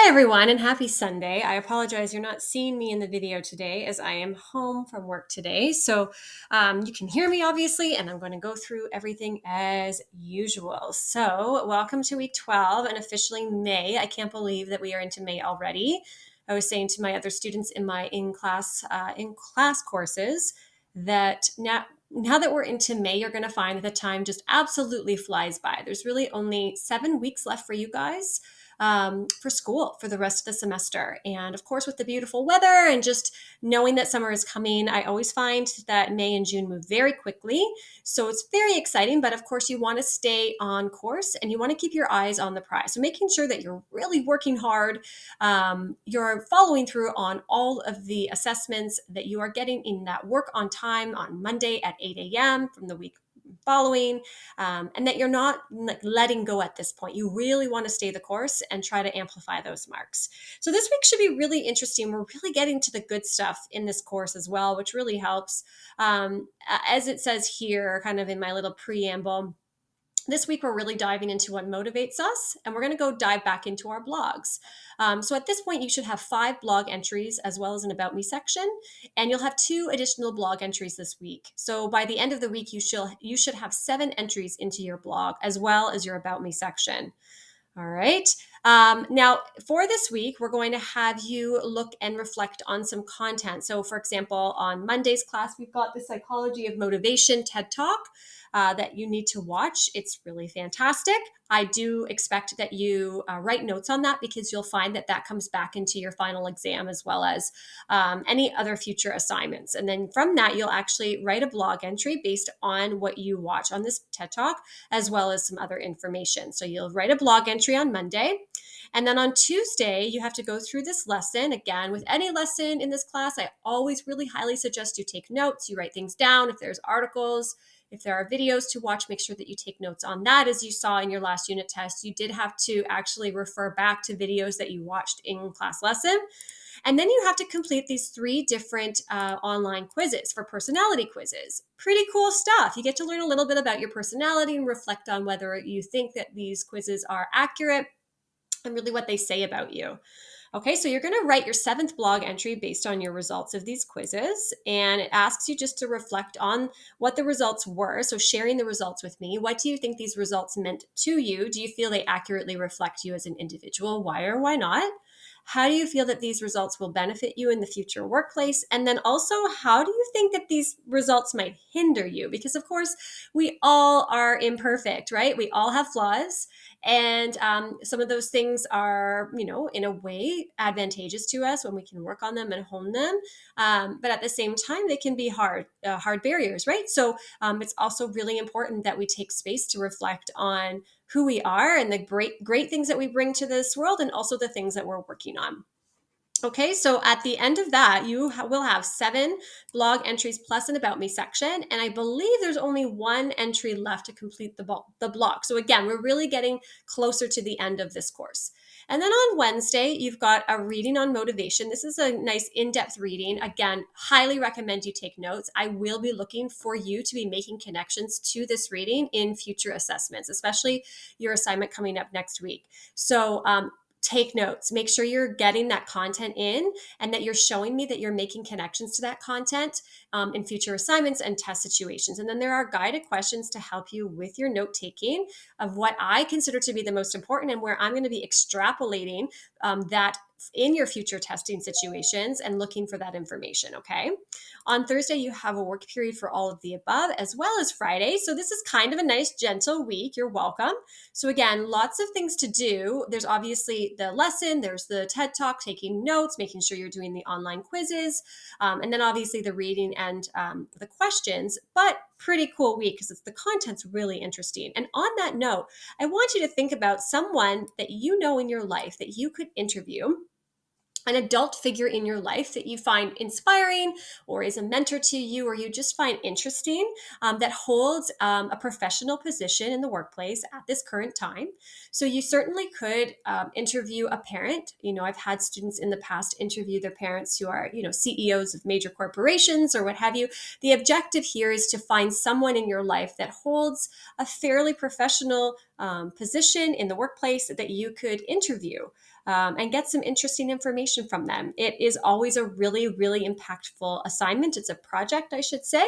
Hi everyone and happy Sunday. I apologize you're not seeing me in the video today as I am home from work today. You can hear me obviously, and I'm going to go through everything as usual. So welcome to week 12 and officially May. I can't believe that we are into May already. I was saying to my other students in my in class courses that now that we're into May, you're going to find that the time just absolutely flies by. There's really only 7 weeks left for you guys for school for the rest of the semester. And of course, with the beautiful weather and just knowing that summer is coming, I always find that May and June move very quickly. So it's very exciting. But of course, you want to stay on course and you want to keep your eyes on the prize. So making sure that you're really working hard, you're following through on all of the assessments that you are getting in that work on time on Monday at 8 a.m. from the week following, and that you're not letting go at this point. You really want to stay the course and try to amplify those marks. So this week should be really interesting. We're really getting to the good stuff in this course as well, which really helps. As it says here, kind of in my little preamble, this week we're really diving into what motivates us, and we're going to go dive back into our blogs. So at this point you should have 5 blog entries as well as an about me section, and you'll have 2 additional blog entries this week. So by the end of the week you should have 7 entries into your blog as well as your about me section. All right. Now, for this week, we're going to have you look and reflect on some content. So, for example, on Monday's class, we've got the Psychology of Motivation TED Talk that you need to watch. It's really fantastic. I do expect that you write notes on that because you'll find that that comes back into your final exam as well as any other future assignments. And then from that, you'll actually write a blog entry based on what you watch on this TED Talk, as well as some other information. So you'll write a blog entry on Monday. And then on Tuesday, you have to go through this lesson. Again, with any lesson in this class, I always really highly suggest you take notes, you write things down. If there's articles, if there are videos to watch, make sure that you take notes on that. As you saw in your last unit test, you did have to actually refer back to videos that you watched in class lesson. And then you have to complete these 3 different online quizzes for personality quizzes. Pretty cool stuff. You get to learn a little bit about your personality and reflect on whether you think that these quizzes are accurate and really what they say about you. Okay, so you're going to write your 7th blog entry based on your results of these quizzes, and it asks you just to reflect on what the results were. So sharing the results with me. What do you think these results meant to you? Do you feel they accurately reflect you as an individual? Why or why not? How do you feel that these results will benefit you in the future workplace? And then also, how do you think that these results might hinder you? Because, of course, we all are imperfect, right? We all have flaws. And some of those things are, in a way advantageous to us when we can work on them and hone them. But at the same time, they can be hard barriers, right? So it's also really important that we take space to reflect on who we are and the great things that we bring to this world, and also the things that we're working on. Okay, so at the end of that, you will have 7 blog entries plus an about me section. And I believe there's only 1 entry left to complete the blog. So again, we're really getting closer to the end of this course. And then on Wednesday, you've got a reading on motivation. This is a nice in-depth reading. Again, highly recommend you take notes. I will be looking for you to be making connections to this reading in future assessments, especially your assignment coming up next week. So take notes. Make sure you're getting that content in and that you're showing me that you're making connections to that content in future assignments and test situations. And then there are guided questions to help you with your note taking of what I consider to be the most important and where I'm going to be extrapolating that in your future testing situations and looking for that information. Okay. On Thursday, you have a work period for all of the above, as well as Friday. So this is kind of a nice, gentle week. You're welcome. So again, lots of things to do. There's obviously the lesson, there's the TED Talk, taking notes, making sure you're doing the online quizzes, and then obviously the reading and the questions, but pretty cool week because the content's really interesting. And on that note, I want you to think about someone that you know in your life that you could interview, an adult figure in your life that you find inspiring or is a mentor to you or you just find interesting, that holds a professional position in the workplace at this current time. So you certainly could interview a parent. I've had students in the past interview their parents who are, CEOs of major corporations or what have you. The objective here is to find someone in your life that holds a fairly professional position in the workplace that you could interview. and get some interesting information from them. It is always a really, really impactful assignment. It's a project, I should say.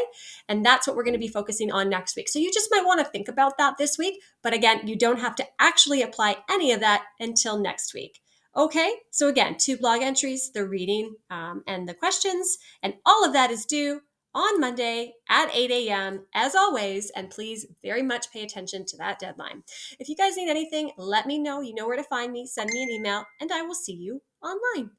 And that's what we're going to be focusing on next week. So you just might want to think about that this week. But again, you don't have to actually apply any of that until next week. Okay, so again, 2 blog entries, the reading and the questions, and all of that is due on Monday at 8 a.m. as always, and please very much pay attention to that deadline. If you guys need anything, let me know. You know where to find me. Send me an email, and I will see you online.